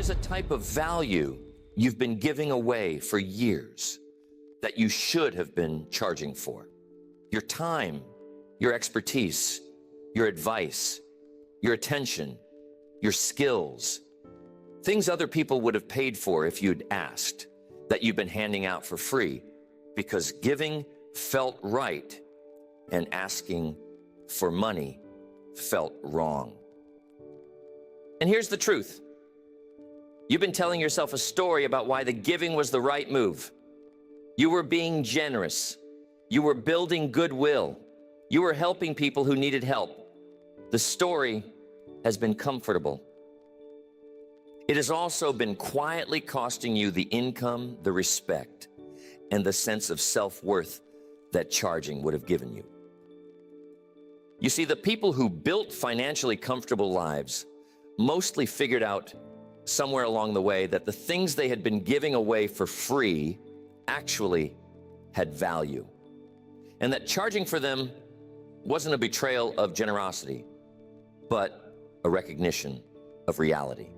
There's a type of value you've been giving away for years that you should have been charging for. Your time, your expertise, your advice, your attention, your skills, things other people would have paid for if you'd asked, that you've been handing out for free because giving felt right and asking for money felt wrong. And here's the truth. You've been telling yourself a story about why the giving was the right move. You were being generous. You were building goodwill. You were helping people who needed help. The story has been comfortable. It has also been quietly costing you the income, the respect, and the sense of self-worth that charging would have given you. You see, the people who built financially comfortable lives mostly figured out somewhere along the way that the things they had been giving away for free actually had value, and that charging for them wasn't a betrayal of generosity, but a recognition of reality.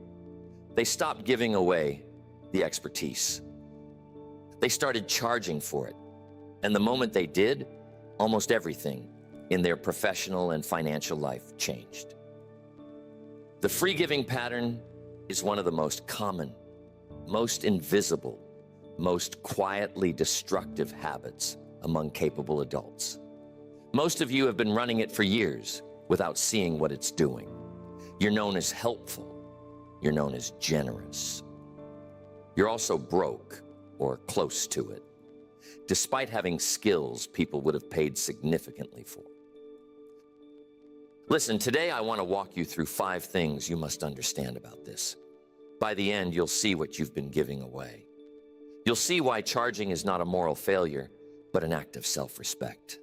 They stopped giving away the expertise. They started charging for it. And the moment they did, almost everything in their professional and financial life changed. The free giving pattern is one of the most common, most invisible, most quietly destructive habits among capable adults. Most of you have been running it for years without seeing what it's doing. You're known as helpful. You're known as generous. You're also broke or close to it, despite having skills people would have paid significantly for. Listen, today I want to walk you through 5 things you must understand about this. By the end, you'll see what you've been giving away. You'll see why charging is not a moral failure, but an act of self-respect.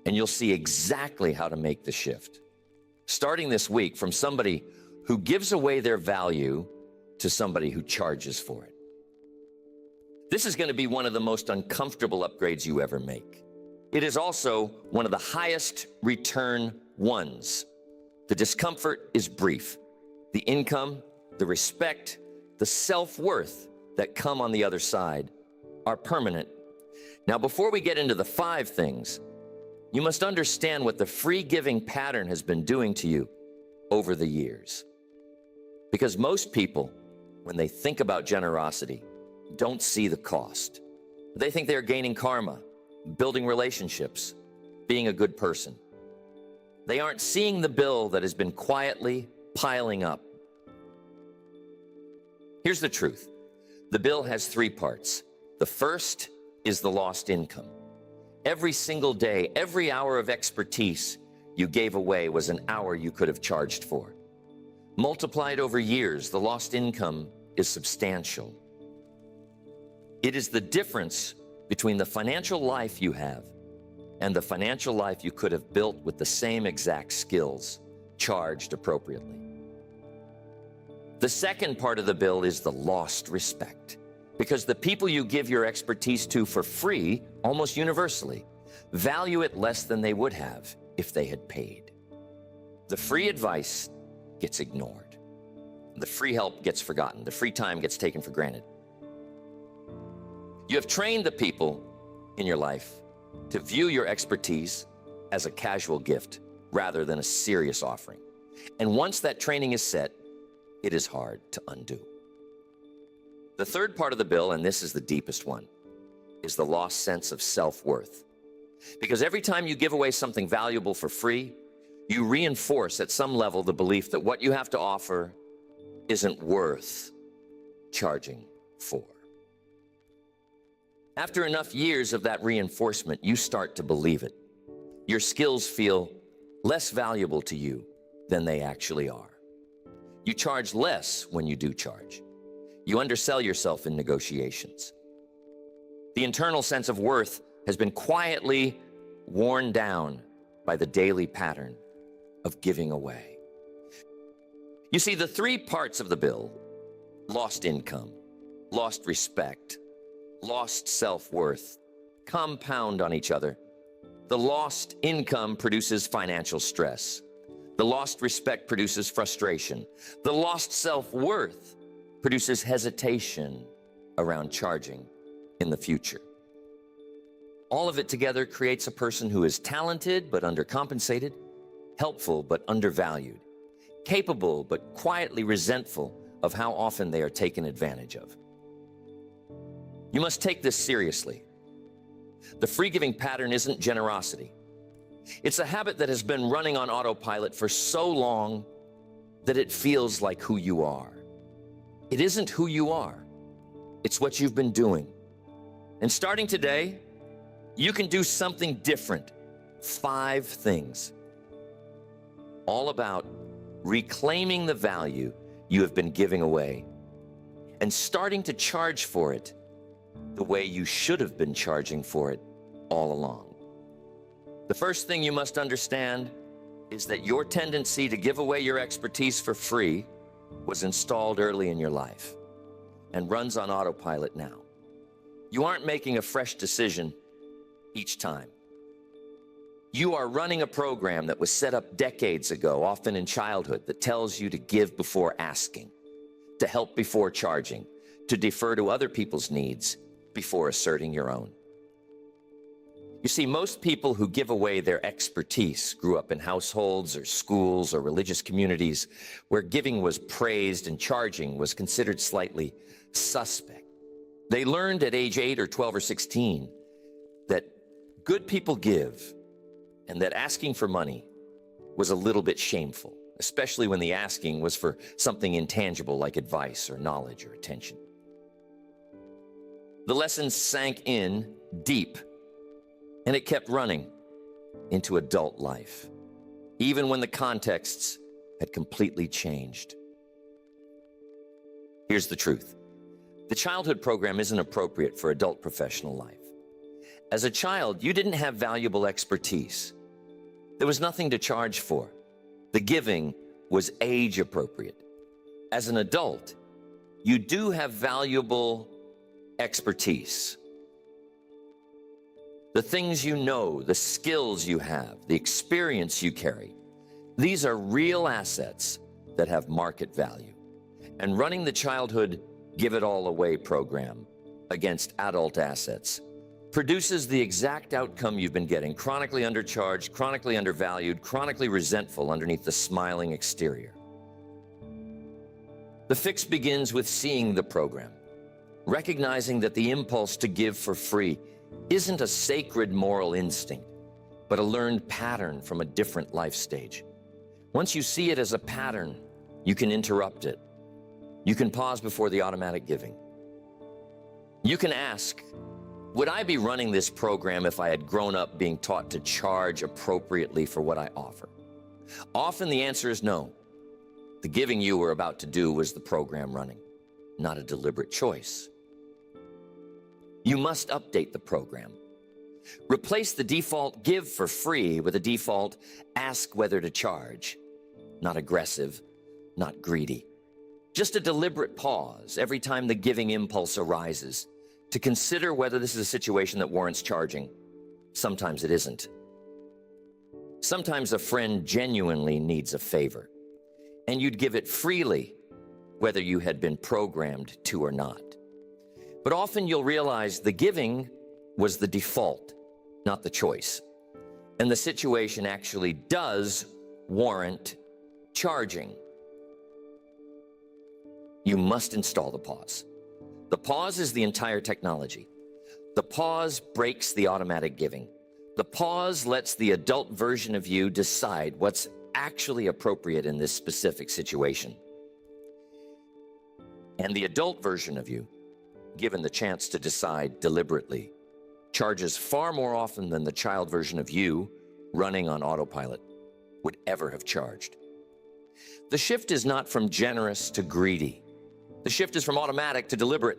And you'll see exactly how to make the shift, starting this week from somebody who gives away their value to somebody who charges for it. This is going to be one of the most uncomfortable upgrades you ever make. It is also one of the highest return ones. The discomfort is brief. The income, the respect, the self-worth that come on the other side are permanent. Now, before we get into the 5 things, you must understand what the free giving pattern has been doing to you over the years. Because most people, when they think about generosity, don't see the cost. They think they're gaining karma, building relationships, being a good person. They aren't seeing the bill that has been quietly piling up. Here's the truth. The bill has 3 parts. The first is the lost income. Every single day, every hour of expertise you gave away was an hour you could have charged for. Multiplied over years, the lost income is substantial. It is the difference between the financial life you have and the financial life you could have built with the same exact skills, charged appropriately. The second part of the bill is the lost respect, because the people you give your expertise to for free, almost universally, value it less than they would have if they had paid. The free advice gets ignored. The free help gets forgotten. The free time gets taken for granted. You have trained the people in your life to view your expertise as a casual gift rather than a serious offering. And once that training is set, it is hard to undo. The third part of the bill, and this is the deepest one, is the lost sense of self-worth. Because every time you give away something valuable for free, you reinforce at some level the belief that what you have to offer isn't worth charging for. After enough years of that reinforcement, you start to believe it. Your skills feel less valuable to you than they actually are. You charge less when you do charge. You undersell yourself in negotiations. The internal sense of worth has been quietly worn down by the daily pattern of giving away. You see, the 3 parts of the bill, lost income, lost respect, lost self-worth, compound on each other. The lost income produces financial stress. The lost respect produces frustration. The lost self-worth produces hesitation around charging in the future. All of it together creates a person who is talented but undercompensated, helpful but undervalued, capable but quietly resentful of how often they are taken advantage of. You must take this seriously. The free-giving pattern isn't generosity. It's a habit that has been running on autopilot for so long that it feels like who you are. It isn't who you are. It's what you've been doing. And starting today, you can do something different. 5 things. All about reclaiming the value you have been giving away and starting to charge for it the way you should have been charging for it all along. The first thing you must understand is that your tendency to give away your expertise for free was installed early in your life and runs on autopilot now. You aren't making a fresh decision each time. You are running a program that was set up decades ago, often in childhood, that tells you to give before asking, to help before charging, to defer to other people's needs before asserting your own. You see, most people who give away their expertise grew up in households or schools or religious communities where giving was praised and charging was considered slightly suspect. They learned at age 8 or 12 or 16 that good people give and that asking for money was a little bit shameful, especially when the asking was for something intangible like advice or knowledge or attention. The lessons sank in deep, and it kept running into adult life, even when the contexts had completely changed. Here's the truth. The childhood program isn't appropriate for adult professional life. As a child, you didn't have valuable expertise. There was nothing to charge for. The giving was age appropriate. As an adult, you do have valuable expertise. The things you know, the skills you have, the experience you carry, these are real assets that have market value. And running the childhood give it all away program against adult assets produces the exact outcome you've been getting: chronically undercharged, chronically undervalued, chronically resentful underneath the smiling exterior. The fix begins with seeing the program, recognizing that the impulse to give for free isn't a sacred moral instinct, but a learned pattern from a different life stage. Once you see it as a pattern, you can interrupt it. You can pause before the automatic giving. You can ask, would I be running this program if I had grown up being taught to charge appropriately for what I offer? Often the answer is no. The giving you were about to do was the program running, not a deliberate choice. You must update the program. Replace the default give for free with a default ask whether to charge. Not aggressive, not greedy. Just a deliberate pause every time the giving impulse arises to consider whether this is a situation that warrants charging. Sometimes it isn't. Sometimes a friend genuinely needs a favor, and you'd give it freely whether you had been programmed to or not. But often you'll realize the giving was the default, not the choice. And the situation actually does warrant charging. You must install the pause. The pause is the entire technology. The pause breaks the automatic giving. The pause lets the adult version of you decide what's actually appropriate in this specific situation. And the adult version of you, given the chance to decide deliberately, charges far more often than the child version of you, running on autopilot, would ever have charged. The shift is not from generous to greedy. The shift is from automatic to deliberate.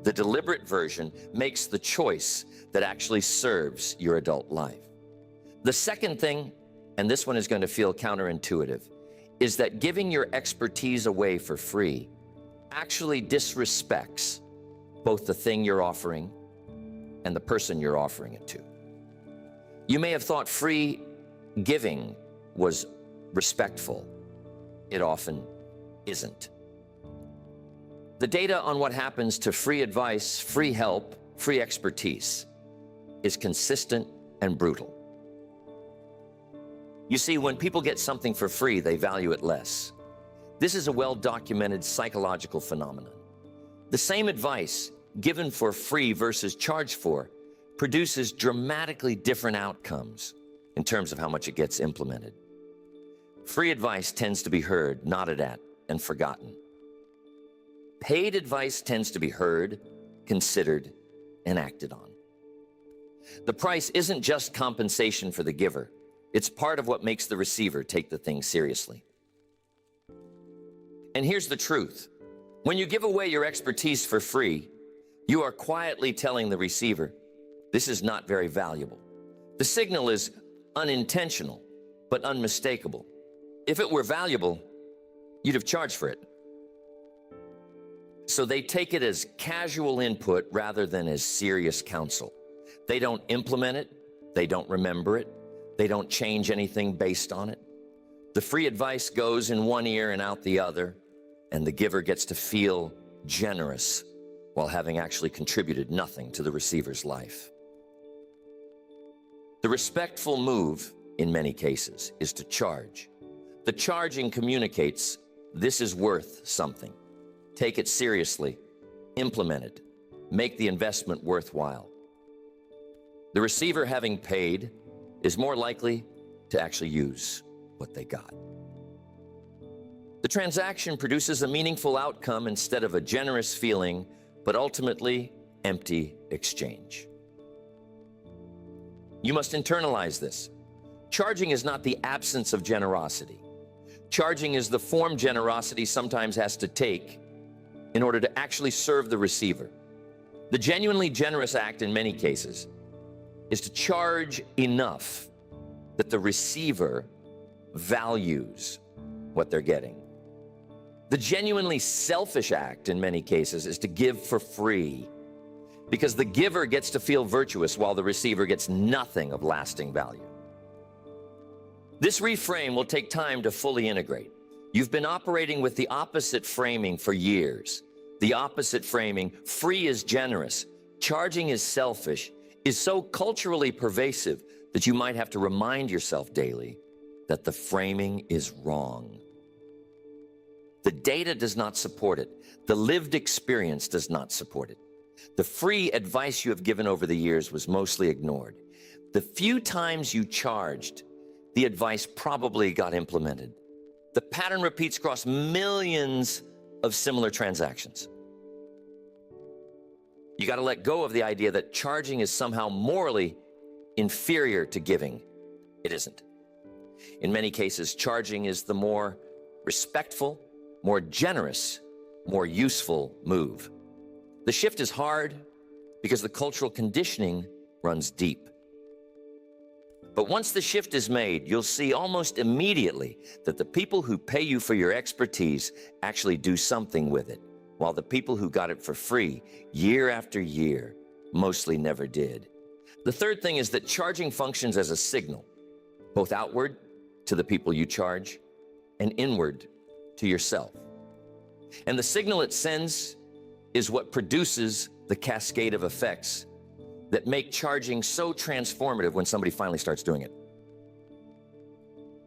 The deliberate version makes the choice that actually serves your adult life. The second thing, and this one is going to feel counterintuitive, is that giving your expertise away for free actually disrespects both the thing you're offering and the person you're offering it to. You may have thought free giving was respectful, it often isn't. The data on what happens to free advice, free help, free expertise is consistent and brutal. You see, when people get something for free, they value it less. This is a well-documented psychological phenomenon. The same advice given for free versus charged for produces dramatically different outcomes in terms of how much it gets implemented. Free advice tends to be heard, nodded at, and forgotten. Paid advice tends to be heard, considered, and acted on. The price isn't just compensation for the giver. It's part of what makes the receiver take the thing seriously. And here's the truth. When you give away your expertise for free, you are quietly telling the receiver, this is not very valuable. The signal is unintentional, but unmistakable. If it were valuable, you'd have charged for it. So they take it as casual input rather than as serious counsel. They don't implement it. They don't remember it. They don't change anything based on it. The free advice goes in one ear and out the other, and the giver gets to feel generous while having actually contributed nothing to the receiver's life. The respectful move, in many cases, is to charge. The charging communicates, this is worth something. Take it seriously, implement it, make the investment worthwhile. The receiver, having paid, is more likely to actually use what they got. The transaction produces a meaningful outcome instead of a generous feeling, but ultimately empty exchange. You must internalize this. Charging is not the absence of generosity. Charging is the form generosity sometimes has to take in order to actually serve the receiver. The genuinely generous act in many cases is to charge enough that the receiver values what they're getting. The genuinely selfish act in many cases is to give for free, because the giver gets to feel virtuous while the receiver gets nothing of lasting value. This reframe will take time to fully integrate. You've been operating with the opposite framing for years. The opposite framing, free is generous, charging is selfish, is so culturally pervasive that you might have to remind yourself daily that the framing is wrong. The data does not support it. The lived experience does not support it. The free advice you have given over the years was mostly ignored. The few times you charged, the advice probably got implemented. The pattern repeats across millions of similar transactions. You got to let go of the idea that charging is somehow morally inferior to giving. It isn't. In many cases, charging is the more respectful, more generous, more useful move. The shift is hard because the cultural conditioning runs deep. But once the shift is made, you'll see almost immediately that the people who pay you for your expertise actually do something with it, while the people who got it for free year after year mostly never did. The third thing is that charging functions as a signal, both outward to the people you charge and inward to yourself. And the signal it sends is what produces the cascade of effects that make charging so transformative when somebody finally starts doing it.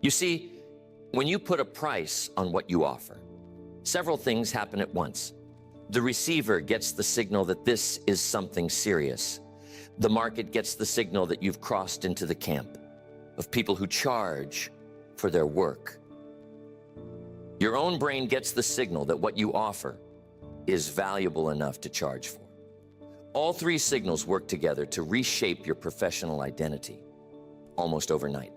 You see, when you put a price on what you offer, several things happen at once. The receiver gets the signal that this is something serious. The market gets the signal that you've crossed into the camp of people who charge for their work. Your own brain gets the signal that what you offer is valuable enough to charge for. All three signals work together to reshape your professional identity almost overnight.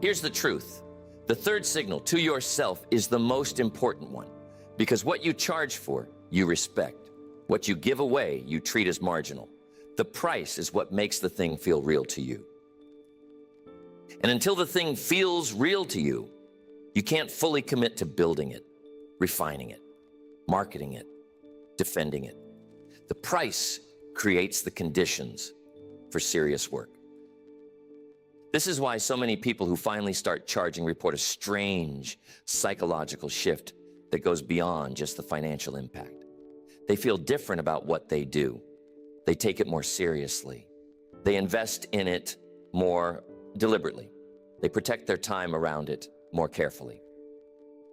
Here's the truth. The third signal to yourself is the most important one, because what you charge for, you respect. What you give away, you treat as marginal. The price is what makes the thing feel real to you. And until the thing feels real to you, you can't fully commit to building it, refining it, marketing it, defending it. The price creates the conditions for serious work. This is why so many people who finally start charging report a strange psychological shift that goes beyond just the financial impact. They feel different about what they do. They take it more seriously. They invest in it more deliberately. They protect their time around it more carefully.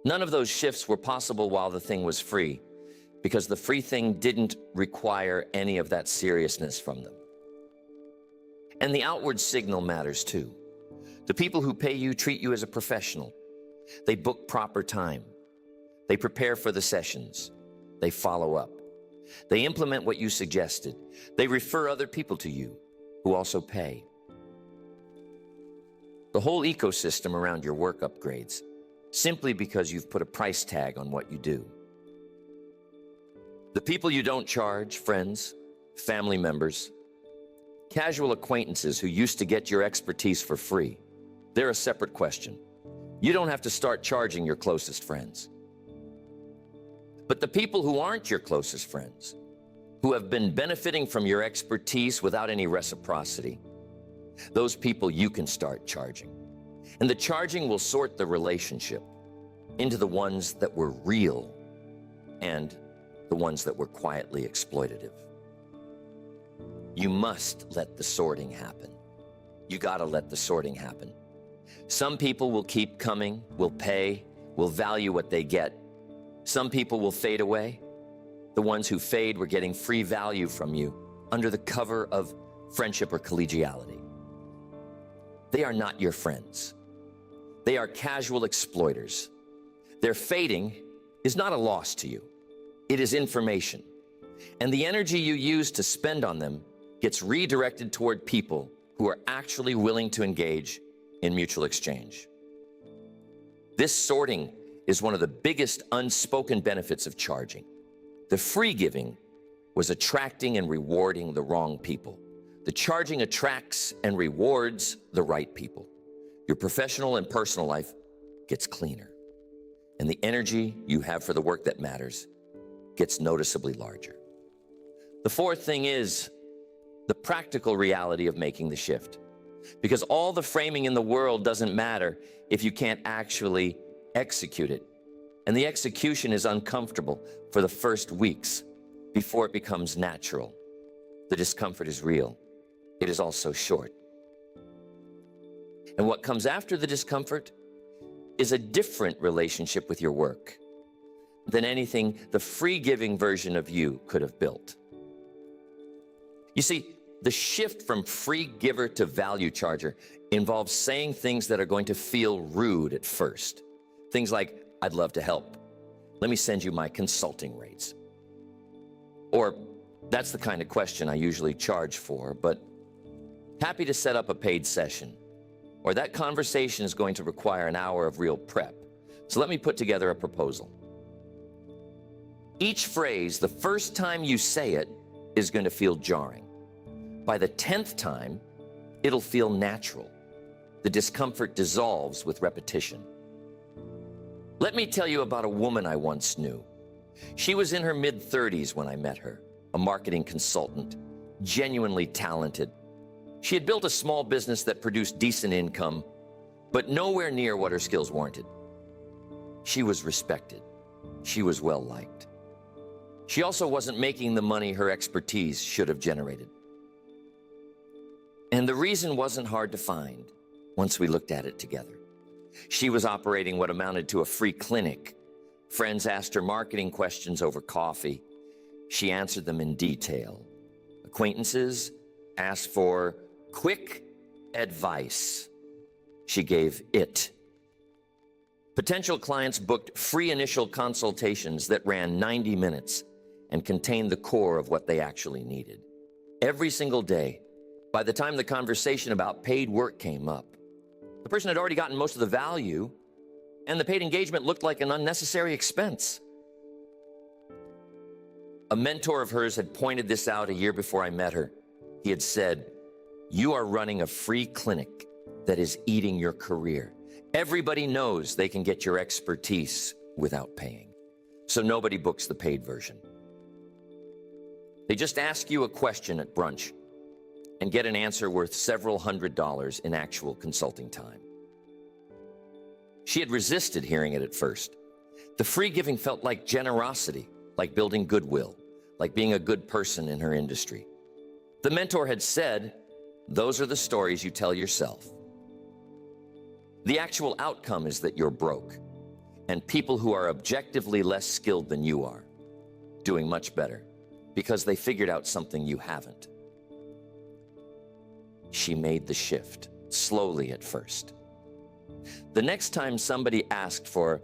None of those shifts were possible while the thing was free, because the free thing didn't require any of that seriousness from them. And the outward signal matters too. The people who pay you treat you as a professional. They book proper time. They prepare for the sessions. They follow up. They implement what you suggested. They refer other people to you who also pay. The whole ecosystem around your work upgrades simply because you've put a price tag on what you do. The people you don't charge, friends, family members, casual acquaintances who used to get your expertise for free, they're a separate question. You don't have to start charging your closest friends. But the people who aren't your closest friends, who have been benefiting from your expertise without any reciprocity, those people you can start charging. And the charging will sort the relationship into the ones that were real and the ones that were quietly exploitative. You must let the sorting happen. You gotta let the sorting happen. Some people will keep coming, will pay, will value what they get. Some people will fade away. The ones who fade were getting free value from you under the cover of friendship or collegiality. They are not your friends. They are casual exploiters. Their fading is not a loss to you. It is information. And the energy you use to spend on them gets redirected toward people who are actually willing to engage in mutual exchange. This sorting is one of the biggest unspoken benefits of charging. The free giving was attracting and rewarding the wrong people. The charging attracts and rewards the right people. Your professional and personal life gets cleaner, and the energy you have for the work that matters gets noticeably larger. The fourth thing is the practical reality of making the shift. Because all the framing in the world doesn't matter if you can't actually execute it. And the execution is uncomfortable for the first weeks before it becomes natural. The discomfort is real. It is also short. And what comes after the discomfort is a different relationship with your work than anything the free-giving version of you could have built. You see, the shift from free giver to value charger involves saying things that are going to feel rude at first. Things like, I'd love to help. Let me send you my consulting rates. Or, that's the kind of question I usually charge for, but happy to set up a paid session. Or that conversation is going to require an hour of real prep. So let me put together a proposal. Each phrase, the first time you say it, is going to feel jarring. By the 10th time, it'll feel natural. The discomfort dissolves with repetition. Let me tell you about a woman I once knew. She was in her mid-30s when I met her, a marketing consultant, genuinely talented. She had built a small business that produced decent income, but nowhere near what her skills warranted. She was respected. She was well-liked. She also wasn't making the money her expertise should have generated. And the reason wasn't hard to find once we looked at it together. She was operating what amounted to a free clinic. Friends asked her marketing questions over coffee. She answered them in detail. Acquaintances asked for quick advice. She gave it. Potential clients booked free initial consultations that ran 90 minutes and contained the core of what they actually needed. Every single day, by the time the conversation about paid work came up, the person had already gotten most of the value, and the paid engagement looked like an unnecessary expense. A mentor of hers had pointed this out a year before I met her. He had said, "You are running a free clinic that is eating your career. Everybody knows they can get your expertise without paying. So nobody books the paid version. They just ask you a question at brunch, and get an answer worth several $100s in actual consulting time. She had resisted hearing it at first. The free giving felt like generosity, like building goodwill, like being a good person in her industry. The mentor had said, "Those are the stories you tell yourself." The actual outcome is that you're broke, and people who are objectively less skilled than you are, doing much better, because they figured out something you haven't. She made the shift, slowly at first. The next time somebody asked for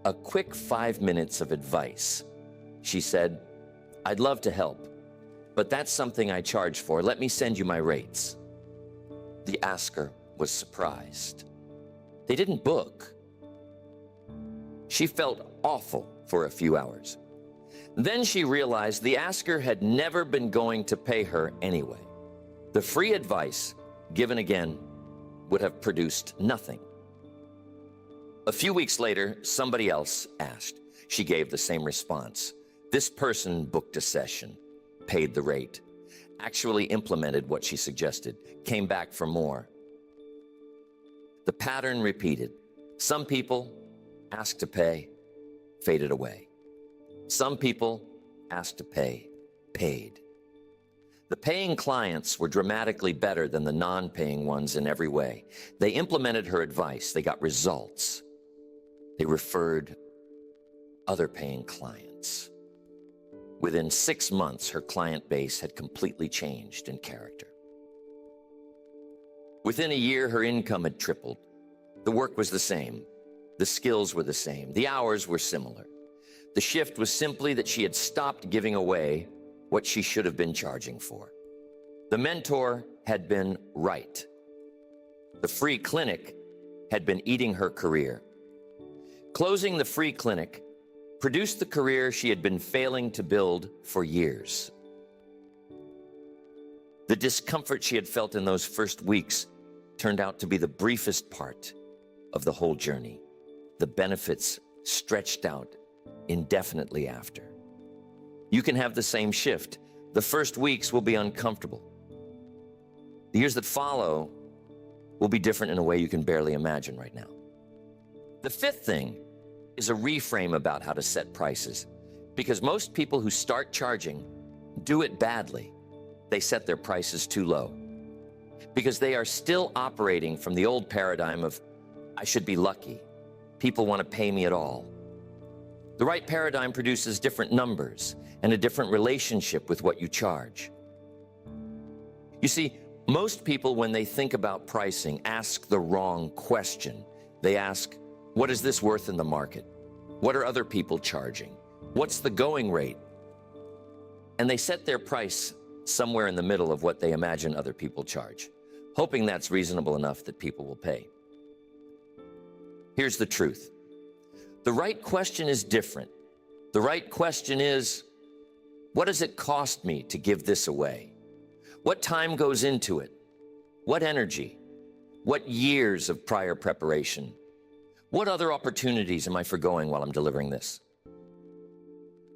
a quick 5 minutes of advice, she said, "I'd love to help, but that's something I charge for. Let me send you my rates." The asker was surprised. They didn't book. She felt awful for a few hours. Then she realized the asker had never been going to pay her anyway. The free advice, given again, would have produced nothing. A few weeks later, somebody else asked. She gave the same response. This person booked a session, paid the rate, actually implemented what she suggested, came back for more. The pattern repeated. Some people asked to pay, faded away. Some people asked to pay, paid. The paying clients were dramatically better than the non-paying ones in every way. They implemented her advice. They got results. They referred other paying clients. Within 6 months, her client base had completely changed in character. Within a year, her income had tripled. The work was the same. The skills were the same. The hours were similar. The shift was simply that she had stopped giving away what she should have been charging for. The mentor had been right. The free clinic had been eating her career. Closing the free clinic produced the career she had been failing to build for years. The discomfort she had felt in those first weeks turned out to be the briefest part of the whole journey. The benefits stretched out indefinitely after. You can have the same shift. The first weeks will be uncomfortable. The years that follow will be different in a way you can barely imagine right now. The fifth thing is a reframe about how to set prices, because most people who start charging do it badly. They set their prices too low because they are still operating from the old paradigm of, I should be lucky. People want to pay me at all. The right paradigm produces different numbers and a different relationship with what you charge. You see, most people, when they think about pricing, ask the wrong question. They ask, what is this worth in the market? What are other people charging? What's the going rate? And they set their price somewhere in the middle of what they imagine other people charge, hoping that's reasonable enough that people will pay. Here's the truth. The right question is different. The right question is, what does it cost me to give this away? What time goes into it? What energy? What years of prior preparation? What other opportunities am I forgoing while I'm delivering this?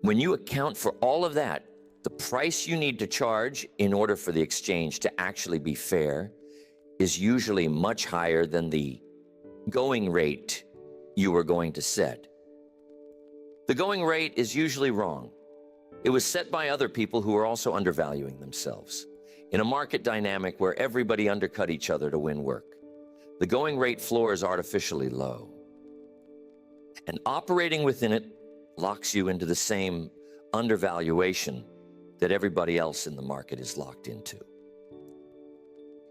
When you account for all of that, the price you need to charge in order for the exchange to actually be fair is usually much higher than the going rate you were going to set. The going rate is usually wrong. It was set by other people who are also undervaluing themselves. In a market dynamic where everybody undercut each other to win work, the going rate floor is artificially low. And operating within it locks you into the same undervaluation that everybody else in the market is locked into.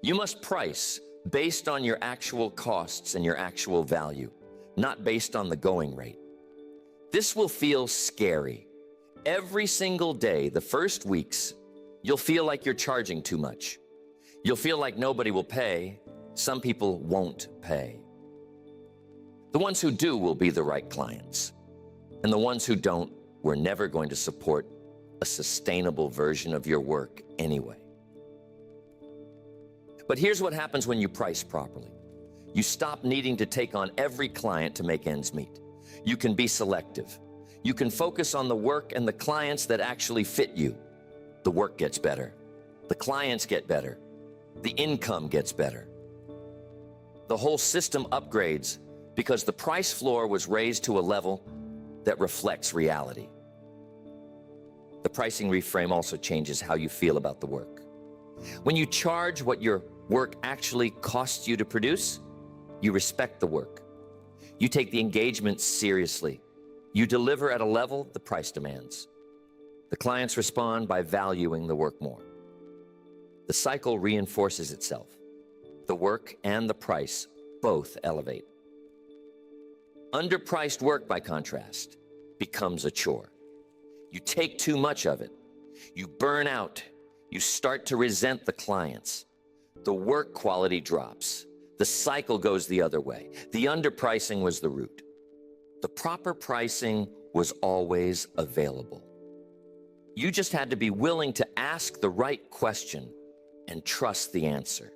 You must price based on your actual costs and your actual value, not based on the going rate. This will feel scary. Every single day, the first weeks, you'll feel like you're charging too much. You'll feel like nobody will pay. Some people won't pay. The ones who do will be the right clients. And the ones who don't, we're never going to support a sustainable version of your work anyway. But here's what happens when you price properly. You stop needing to take on every client to make ends meet. You can be selective. You can focus on the work and the clients that actually fit you. The work gets better. The clients get better. the income gets better. The whole system upgrades because the price floor was raised to a level that reflects reality. The pricing reframe also changes how you feel about the work. When you charge what your work actually costs you to produce, you respect the work. You take the engagement seriously. You deliver at a level the price demands. The clients respond by valuing the work more. The cycle reinforces itself. The work and the price both elevate. Underpriced work, by contrast, becomes a chore. You take too much of it. You burn out. You start to resent the clients. The work quality drops. The cycle goes the other way. The underpricing was the root. The proper pricing was always available. You just had to be willing to ask the right question and trust the answer.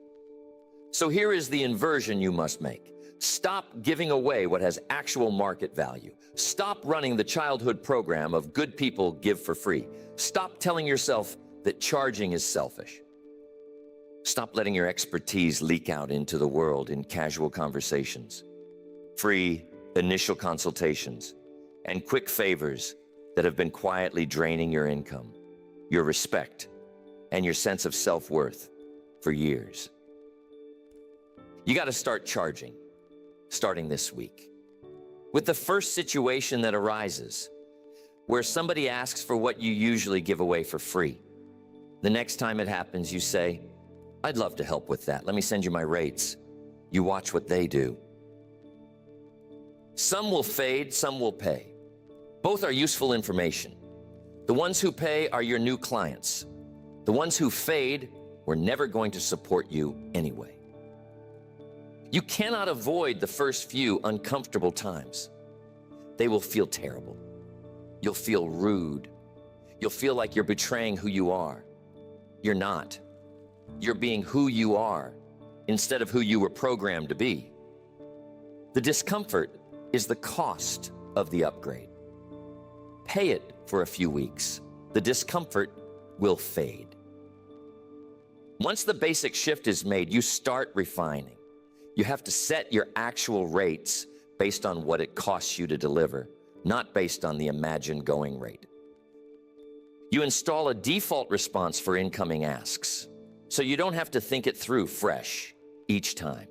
So here is the inversion you must make. Stop giving away what has actual market value. Stop running the childhood program of good people give for free. Stop telling yourself that charging is selfish. Stop letting your expertise leak out into the world in casual conversations, free initial consultations, and quick favors that have been quietly draining your income, your respect, and your sense of self-worth for years. You got to start charging, starting this week. With the first situation that arises, where somebody asks for what you usually give away for free, the next time it happens, you say, "I'd love to help with that. Let me send you my rates." You watch what they do. Some will fade, some will pay. Both are useful information. The ones who pay are your new clients. The ones who fade were never going to support you anyway. You cannot avoid the first few uncomfortable times. They will feel terrible. You'll feel rude. You'll feel like you're betraying who you are. You're not. You're being who you are instead of who you were programmed to be. The discomfort is the cost of the upgrade. Pay it for a few weeks. The discomfort will fade. Once the basic shift is made, you start refining. You have to set your actual rates based on what it costs you to deliver, not based on the imagined going rate. You install a default response for incoming asks, so you don't have to think it through fresh each time.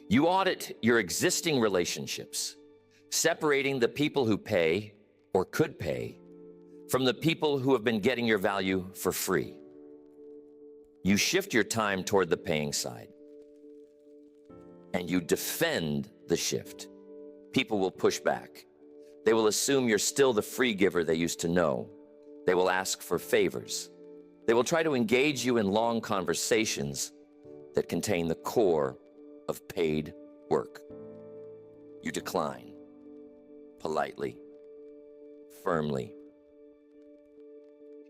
You audit your existing relationships, separating the people who pay or could pay from the people who have been getting your value for free. You shift your time toward the paying side, and you defend the shift. People will push back. They will assume you're still the free giver they used to know. They will ask for favors. They will try to engage you in long conversations that contain the core of paid work. You decline, politely, firmly.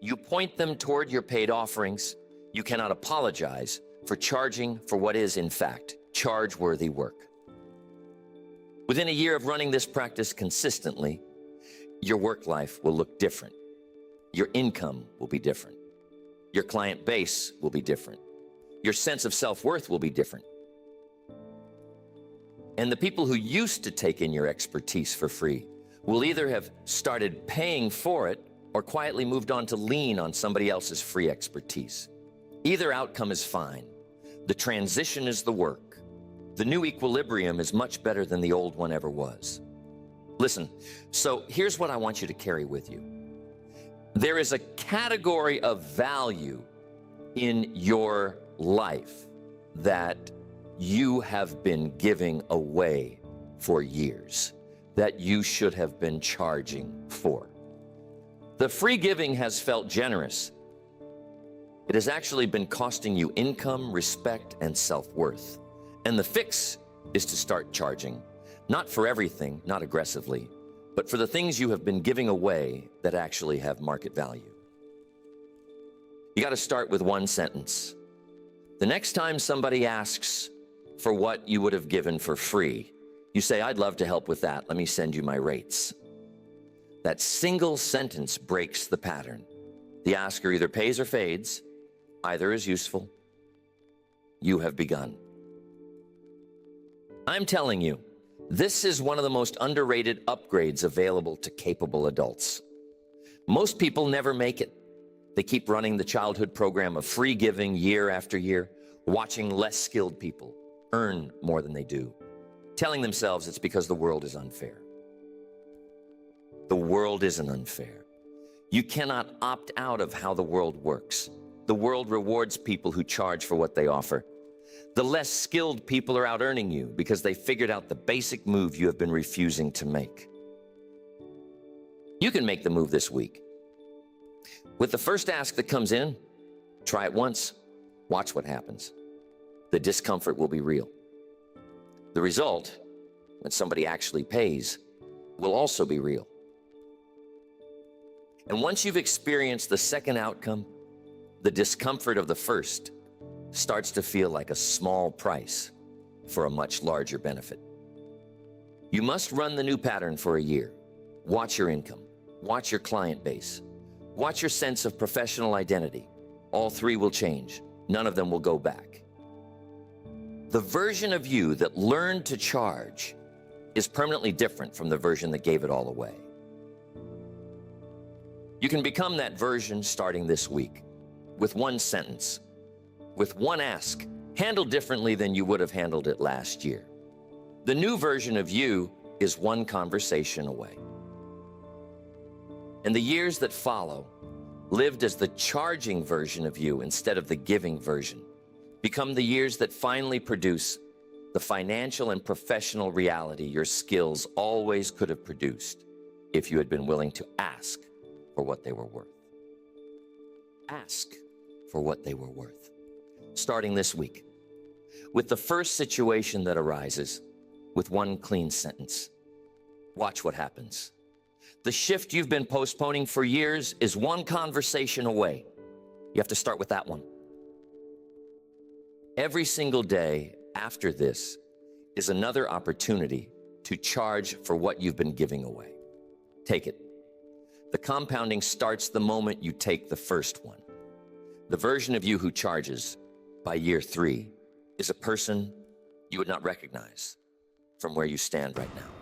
You point them toward your paid offerings. You cannot apologize for charging for what is, in fact, charge-worthy work. Within a year of running this practice consistently, your work life will look different. Your income will be different. Your client base will be different. Your sense of self-worth will be different. And the people who used to take in your expertise for free will either have started paying for it or quietly moved on to lean on somebody else's free expertise. Either outcome is fine. The transition is the work. The new equilibrium is much better than the old one ever was. Listen, so here's what I want you to carry with you. There is a category of value in your life that you have been giving away for years, that you should have been charging for. The free giving has felt generous. It has actually been costing you income, respect, and self-worth. And the fix is to start charging, not for everything, not aggressively, but for the things you have been giving away that actually have market value. You got to start with one sentence. The next time somebody asks for what you would have given for free, you say, "I'd love to help with that. Let me send you my rates." That single sentence breaks the pattern. The asker either pays or fades. Either is useful. you have begun. I'm telling you, this is one of the most underrated upgrades available to capable adults. Most people never make it. They keep running the childhood program of free giving year after year, watching less skilled people earn more than they do, telling themselves it's because the world is unfair. The world isn't unfair. You cannot opt out of how the world works. The world rewards people who charge for what they offer. The less skilled people are out earning you because they figured out the basic move you have been refusing to make. You can make the move this week. With the first ask that comes in, try it once, watch what happens. The discomfort will be real. The result, when somebody actually pays, will also be real. And once you've experienced the second outcome, the discomfort of the first starts to feel like a small price for a much larger benefit. You must run the new pattern for a year. Watch your income, watch your client base, watch your sense of professional identity. All three will change. None of them will go back. The version of you that learned to charge is permanently different from the version that gave it all away. You can become that version starting this week with one sentence, with one ask, handled differently than you would have handled it last year. The new version of you is one conversation away. And the years that follow, lived as the charging version of you instead of the giving version, become the years that finally produce the financial and professional reality your skills always could have produced if you had been willing to ask for what they were worth. Ask for what they were worth. Starting this week, with the first situation that arises, with one clean sentence. Watch what happens. The shift you've been postponing for years is one conversation away. You have to start with that one. Every single day after this is another opportunity to charge for what you've been giving away. Take it. The compounding starts the moment you take the first one. The version of you who charges by year 3 is a person you would not recognize from where you stand right now.